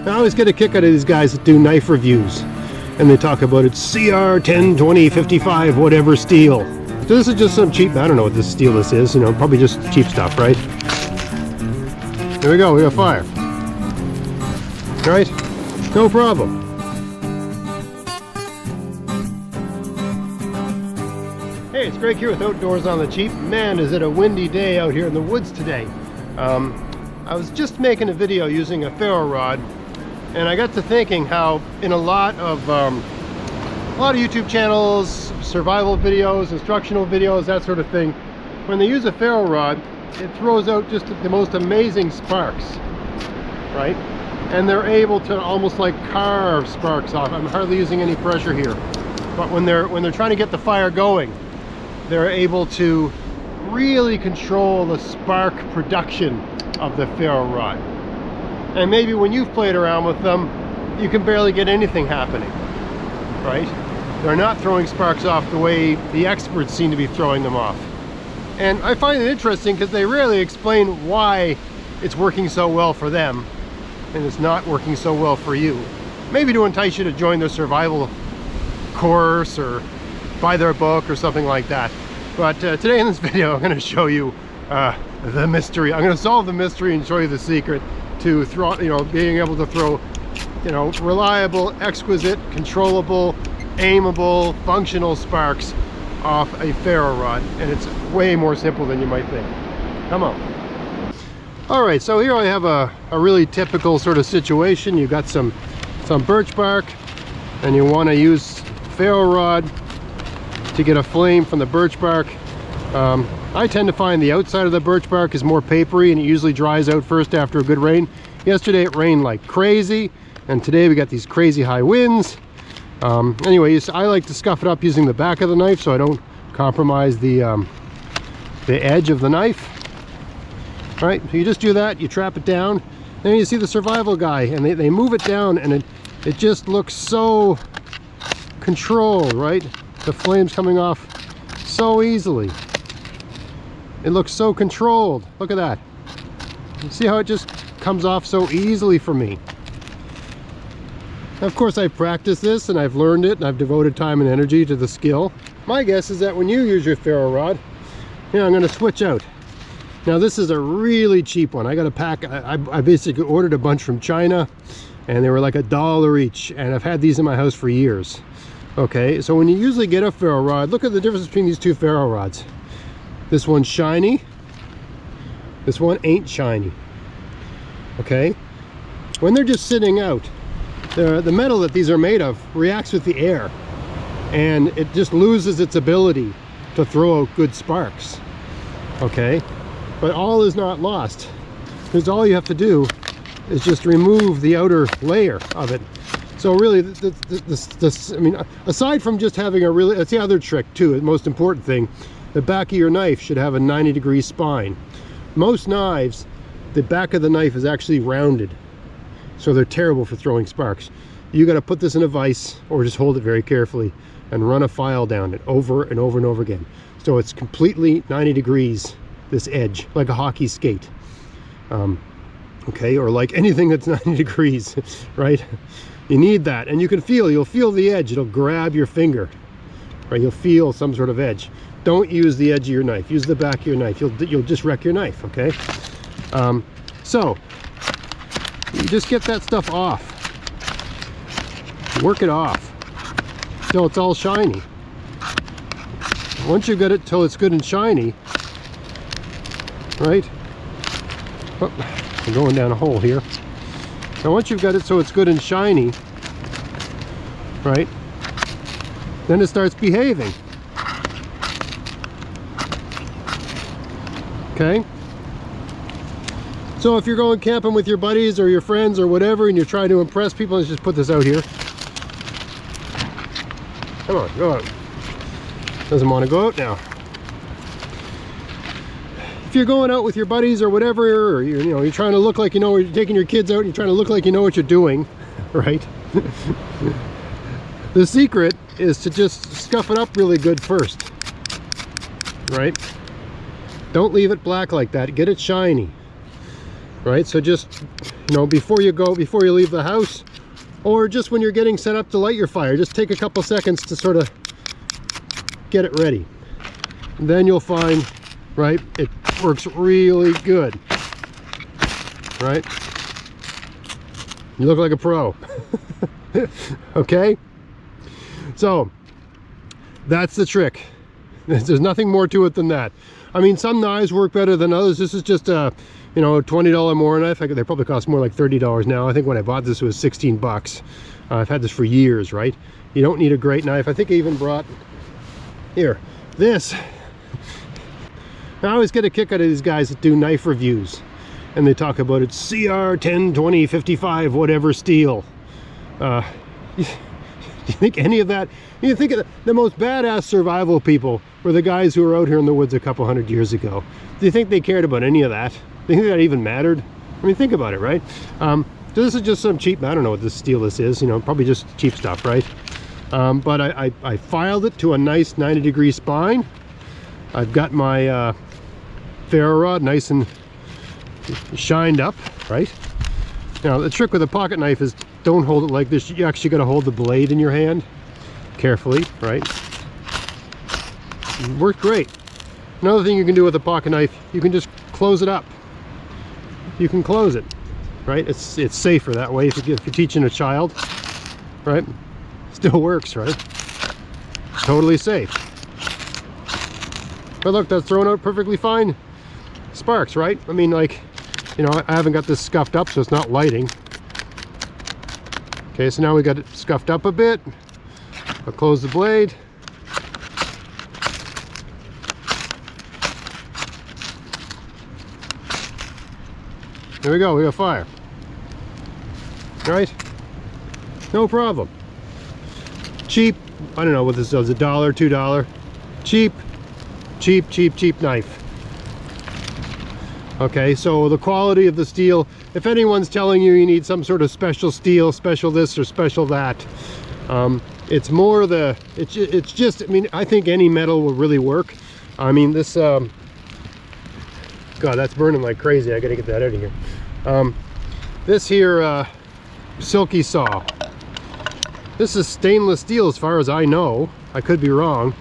I always get a kick out of these guys that do knife reviews, and they talk about it's CR 10, 20, 55, whatever steel. So this is just some cheap, I don't know what this steel this is, you know, probably just cheap stuff, right? There we go, we got fire. Right? No problem. Hey, it's Greg here with Outdoors on the Cheap. Man, is it a windy day out here in the woods today. I was just making a video using a ferro rod, and I got to thinking how in a lot of YouTube channels, survival videos, instructional videos, that sort of thing, when they use a ferro rod, it throws out just the most amazing sparks, right? And they're able to almost like carve sparks off. I'm hardly using any pressure here, but when they're trying to get the fire going, they're able to really control the spark production of the ferro rod. And maybe when you've played around with them, you can barely get anything happening, right? They're not throwing sparks off the way the experts seem to be throwing them off. And I find it interesting because they rarely explain why it's working so well for them and it's not working so well for you. Maybe to entice you to join their survival course or buy their book or something like that. But today in this video, I'm going to show you the mystery. I'm going to solve the mystery and show you the secret to being able to throw, reliable, exquisite, controllable, aimable, functional sparks off a ferro rod. And it's way more simple than you might think. Come on. All right, so here I have a really typical sort of situation. You've got some birch bark, and you want to use ferro rod to get a flame from the birch bark. I tend to find the outside of the birch bark is more papery, and it usually dries out first after a good rain. Yesterday it rained like crazy, and today we got these crazy high winds. Anyways, I like to scuff it up using the back of the knife so I don't compromise the edge of the knife. All right, so you just do that, you trap it down, then you see the survival guy, and they move it down, and it just looks so controlled, right? The flames coming off so easily. It looks so controlled. Look at that. You see how it just comes off so easily for me. Now, of course, I've practiced this and I've learned it and I've devoted time and energy to the skill. My guess is that when you use your ferro rod, I'm going to switch out. Now, this is a really cheap one. I got a pack. I basically ordered a bunch from China, and they were like $1 each, and I've had these in my house for years. Okay, so when you usually get a ferro rod, look at the difference between these two ferro rods. This one's shiny, this one ain't shiny. Okay, when they're just sitting out, the metal that these are made of reacts with the air, and it just loses its ability to throw out good sparks. Okay, but all is not lost, because all you have to do is just remove the outer layer of it. So really, I mean, aside from just having that's the other trick too, the most important thing, the back of your knife should have a 90-degree spine. Most knives, the back of the knife is actually rounded, so they're terrible for throwing sparks. You got to put this in a vise, or just hold it very carefully and run a file down it over and over and over again. So it's completely 90 degrees, this edge, like a hockey skate. Okay, or like anything that's 90 degrees, right? You need that, and you'll feel the edge. It'll grab your finger, right? You'll feel some sort of edge. Don't use the edge of your knife. Use the back of your knife. You'll just wreck your knife, okay? So you just get that stuff off. Work it off till it's all shiny. Once you've got it till it's good and shiny, right? Oh, I'm going down a hole here. Now once you've got it so it's good and shiny, right, then it starts behaving. Okay? So if you're going camping with your buddies or your friends or whatever, and you're trying to impress people, let's just put this out here. Come on, go out. Doesn't want to go out now. If you're going out with your buddies or whatever, or you're trying to look like you're taking your kids out and you're trying to look like you know what you're doing, right? The secret is to just scuff it up really good first, right? Don't leave it black like that. Get it shiny. right? So just, you know, before you leave the house, or just when you're getting set up to light your fire, just take a couple seconds to sort of get it ready. And then you'll find, right, it works really good, right? You look like a pro. Okay, so that's the trick. There's nothing more to it than that. I mean, some knives work better than others. This is just a, you know, a $20 more knife. They probably cost more like $30 now. I think when I bought this it was 16 bucks. I've had this for years, right? You don't need a great knife. I think I even brought, here, this. I always get a kick out of these guys that do knife reviews, and they talk about it's CR 10, 20, 55, whatever steel. Do you think any of that? You think of the most badass survival people were the guys who were out here in the woods a couple hundred years ago. Do you think they cared about any of that? Do you think that even mattered? I mean, think about it, right? So this is just some cheap, I don't know what this steel this is, you know, probably just cheap stuff, right? But I filed it to a nice 90-degree spine. I've got my ferro rod nice and shined up, right? Now the trick with a pocket knife is don't hold it like this. You actually got to hold the blade in your hand carefully, right? It worked great. Another thing you can do with a pocket knife, you can just close it up. You can close it, right? It's safer that way if you're teaching a child, right? Still works, right? Totally safe. But look, that's throwing out perfectly fine sparks, right? I mean, like, you know, I haven't got this scuffed up, so it's not lighting. Okay, so now we got it scuffed up a bit. I'll close the blade. There we go, we got fire. All right, no problem. Cheap, I don't know what this is, $1, $2. Cheap knife. Okay, so the quality of the steel, if anyone's telling you you need some sort of special steel, special this or special that, it's more the, it's just, I mean, I think any metal will really work. I mean, this, God, that's burning like crazy. I gotta get that out of here. This here, silky saw. This is stainless steel as far as I know. I could be wrong.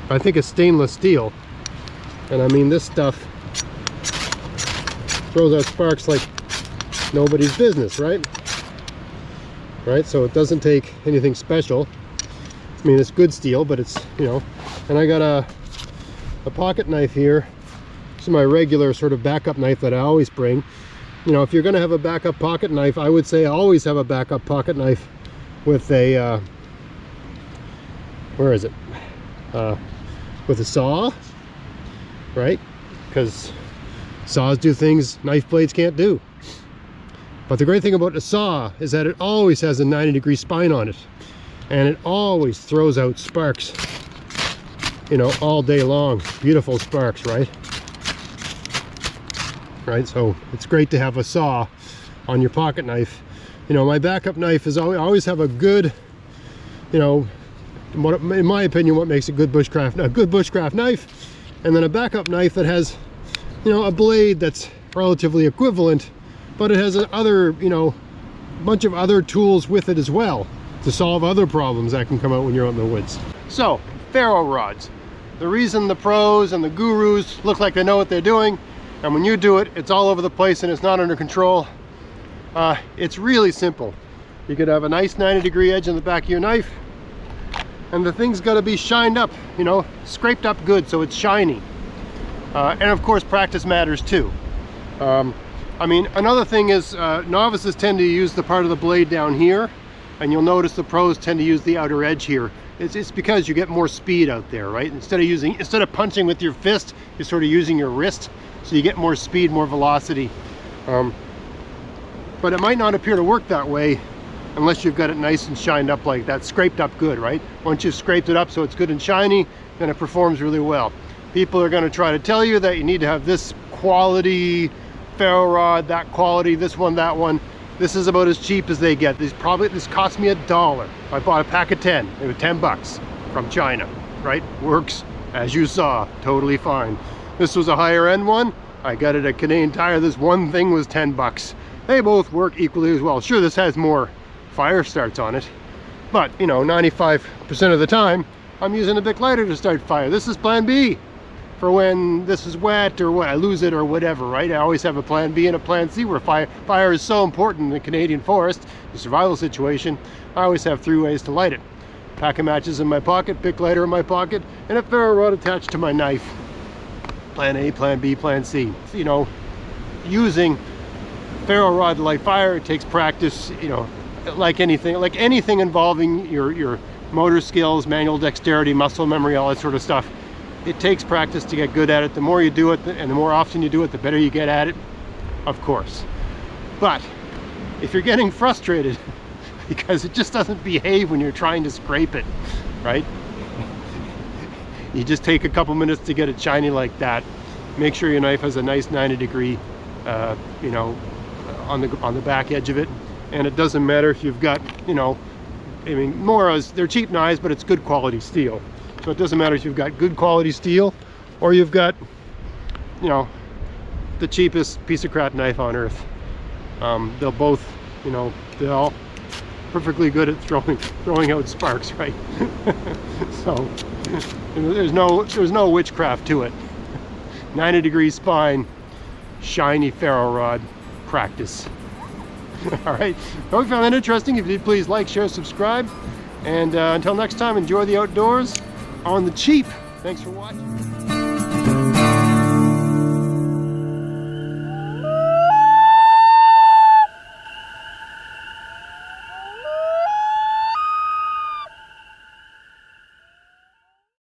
I think it's stainless steel. And I mean, this stuff throws out sparks like nobody's business, right? Right, so it doesn't take anything special. I mean, it's good steel, but it's, you know, and I got a pocket knife here. This is my regular sort of backup knife that I always bring. You know, if you're gonna have a backup pocket knife, I would say always have a backup pocket knife with a, where is it? With a saw, right? Because saws do things knife blades can't do. But the great thing about a saw is that it always has a 90-degree spine on it, and it always throws out sparks, you know, all day long. Beautiful sparks, right? Right, so it's great to have a saw on your pocket knife. You know, my backup knife is always have a good, you know, in my opinion, what makes a good bushcraft knife, and then a backup knife that has, you know, a blade that's relatively equivalent, but it has other, you know, bunch of other tools with it as well to solve other problems that can come out when you're out in the woods. So, ferro rods. The reason the pros and the gurus look like they know what they're doing, and when you do it, it's all over the place and it's not under control. It's really simple. You could have a nice 90-degree edge on the back of your knife, and the thing's got to be shined up, you know, scraped up good so it's shiny. And of course, practice matters too. I mean, another thing is novices tend to use the part of the blade down here, and you'll notice the pros tend to use the outer edge here. It's because you get more speed out there, right? Instead of punching with your fist, you're sort of using your wrist, so you get more speed, more velocity. But it might not appear to work that way unless you've got it nice and shined up like that, scraped up good, right? Once you've scraped it up so it's good and shiny, then it performs really well. People are going to try to tell you that you need to have this quality ferro rod, that quality, this one, that one. This is about as cheap as they get. This cost me $1. I bought a pack of 10. It was 10 bucks from China, right? Works, as you saw, totally fine. This was a higher end one. I got it at Canadian Tire. This one thing was 10 bucks. They both work equally as well. Sure, this has more fire starts on it, but you know, 95% of the time I'm using a Bic lighter to start fire. This is plan B for when this is wet or what I lose it or whatever, right? I always have a plan B and a plan C where fire is so important in the Canadian forest, the survival situation. I always have 3 ways to light it. Pack of matches in my pocket, Bic lighter in my pocket, and a ferro rod attached to my knife. Plan A, plan B, plan C. You know, using ferro rod to light fire, it takes practice, you know, like anything involving your motor skills, manual dexterity, muscle memory, all that sort of stuff. It takes practice to get good at it. The more you do it and the more often you do it, the better you get at it, of course. But if you're getting frustrated because it just doesn't behave when you're trying to scrape it, right? You just take a couple minutes to get it shiny like that. Make sure your knife has a nice 90-degree, you know, on the back edge of it. And it doesn't matter if you've got, you know, I mean, they're cheap knives, but it's good quality steel. So it doesn't matter if you've got good quality steel or you've got, you know, the cheapest piece of crap knife on earth. They'll both, you know, they're all perfectly good at throwing out sparks, right? So you know, there's no witchcraft to it. 90-degree spine, shiny ferro rod, practice. All right, hope you found that interesting. If you did, please like, share, subscribe, and until next time, enjoy the outdoors on the cheap. Thanks for watching.